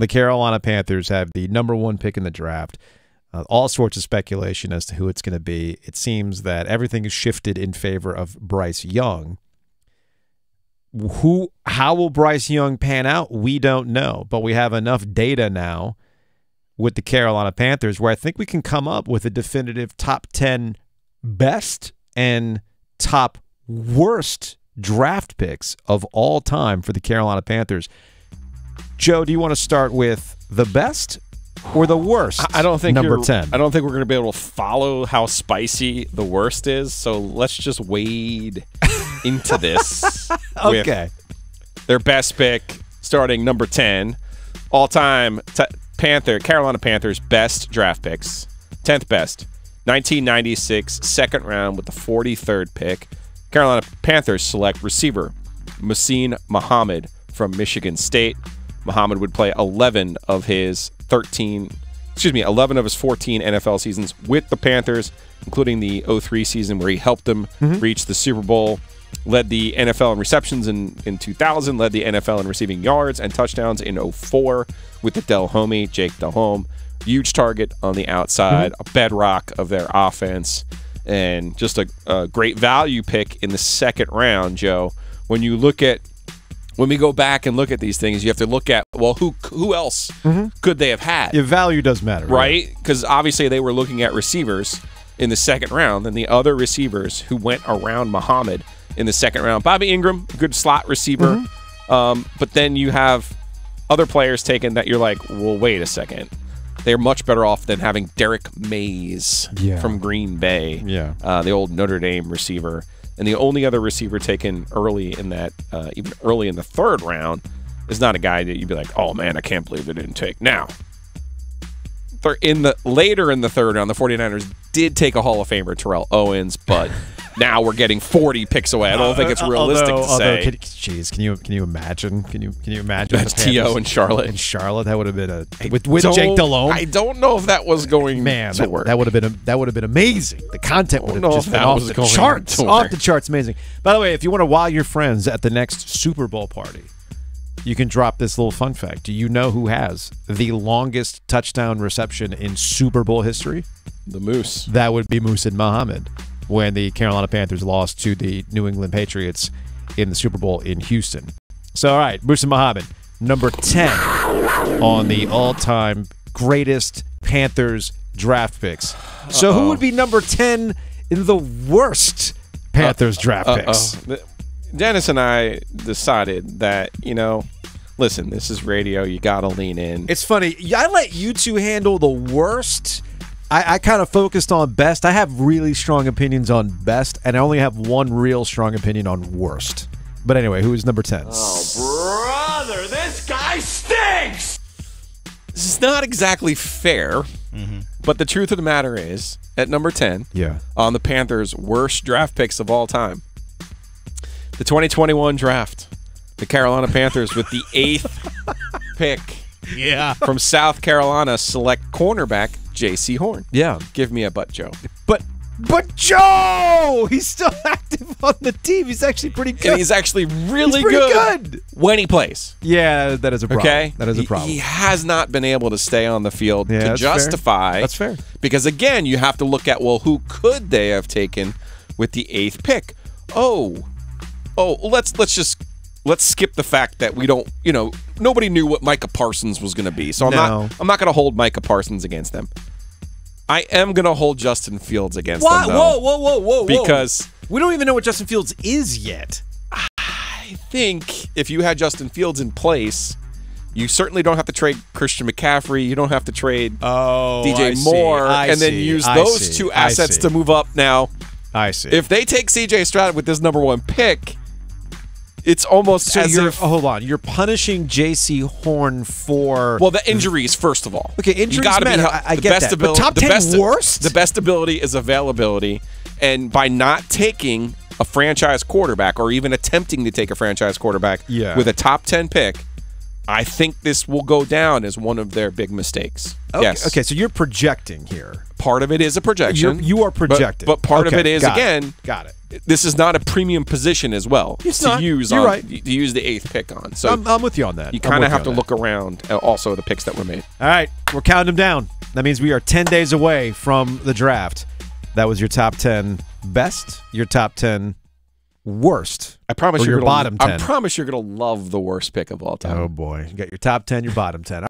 the Carolina Panthers have the #1 pick in the draft. All sorts of speculation as to who it's going to be. It seems that everything is shifted in favor of Bryce Young. How will Bryce Young pan out? We don't know, but we have enough data now with the Carolina Panthers where I think we can come up with a definitive top 10 best and top worst draft picks of all time for the Carolina Panthers. Joe, do you want to start with the best or the worst? I don't think number 10. I don't think we're going to be able to follow how spicy the worst is, so let's just wade into this. Okay. With their best pick starting number 10, all-time Carolina Panthers best draft picks. 10th best. 1996, second round with the 43rd pick. Carolina Panthers select receiver Muhsin Muhammad from Michigan State. Muhammad would play 11 of his 14 NFL seasons with the Panthers, including the 03 season where he helped them reach the Super Bowl. Led the NFL in receptions in 2000, led the NFL in receiving yards and touchdowns in 04 with the Jake Delhomme. Huge target on the outside, a bedrock of their offense, and just a great value pick in the second round, Joe. When we go back and look at these things, you have to look at, well, who else could they have had? Your value does matter. Right? Because obviously they were looking at receivers in the second round, and the other receivers who went around Muhammad in the second round. Bobby Ingram, good slot receiver. But then you have other players taken that you're like, well, wait a second. They're much better off than having Derek Mays from Green Bay, the old Notre Dame receiver. And the only other receiver taken early in that, even early in the third round, is not a guy that you'd be like, oh man, I can't believe they didn't take. Now, later in the third round, the 49ers did take a Hall of Famer, Terrell Owens, but now we're getting 40 picks away. I don't think it's realistic to say. Can you imagine? Can you imagine? That's T.O. in Charlotte. In Charlotte, that would have been with Jake Delhomme. I don't know if that was going to work. That would have been amazing. The content would have just been off the charts. Off the charts, amazing. By the way, if you want to wow your friends at the next Super Bowl party, you can drop this little fun fact. Do you know who has the longest touchdown reception in Super Bowl history? The Moose. That would be Muhsin Muhammad when the Carolina Panthers lost to the New England Patriots in the Super Bowl in Houston. So, all right, Muhsin Muhammad, number 10 on the all-time greatest Panthers draft picks. So who would be number 10 in the worst Panthers draft picks? Dennis and I decided that, listen, this is radio. You got to lean in. It's funny. I let you two handle the worst. I kind of focused on best. I have really strong opinions on best, and I only have one real strong opinion on worst. But anyway, who is number 10? Oh, brother, this guy stinks! This is not exactly fair, but the truth of the matter is, at number 10, on the Panthers' worst draft picks of all time, the 2021 draft, the Carolina Panthers with the 8th pick from South Carolina select cornerback J.C. Horn. Give me a butt, Joe. But Joe! He's still active on the team. He's actually pretty good. And he's actually really good when he plays. Yeah, that is a problem. Okay? That is a problem. He has not been able to stay on the field to justify. That's fair. Because, again, you have to look at, well, who could they have taken with the 8th pick? Let's skip the fact that we don't, nobody knew what Micah Parsons was going to be. So I'm not going to hold Micah Parsons against them. I am going to hold Justin Fields against them, though. Whoa. Because we don't even know what Justin Fields is yet. I think if you had Justin Fields in place, you certainly don't have to trade Christian McCaffrey. You don't have to trade DJ Moore and then use those two assets to move up. Now, I see. If they take C.J. Stroud with this number 1 pick, it's almost as if... Hold on. You're punishing J.C. Horn for... Well, the injuries, first of all. Okay, injuries matter. I get that. But top 10 worst? The best ability is availability. And by not taking a franchise quarterback or even attempting to take a franchise quarterback with a top 10 pick, I think this will go down as one of their big mistakes. Okay, Yes. Okay, so you're projecting here. Part of it is a projection. You are projecting. But part of it is, got again, got it. This is not a premium position as well It's to not. use. You're right. To use the 8th pick on. So I'm with you on that. you kind of have to look around also the picks that were made. All right, we're counting them down. That means we are 10 days away from the draft. That was your top 10 best, your top 10 worst. I promise or you're your gonna, bottom 10. I promise you're going to love the worst pick of all time. Oh, boy. You got your top 10, your bottom 10.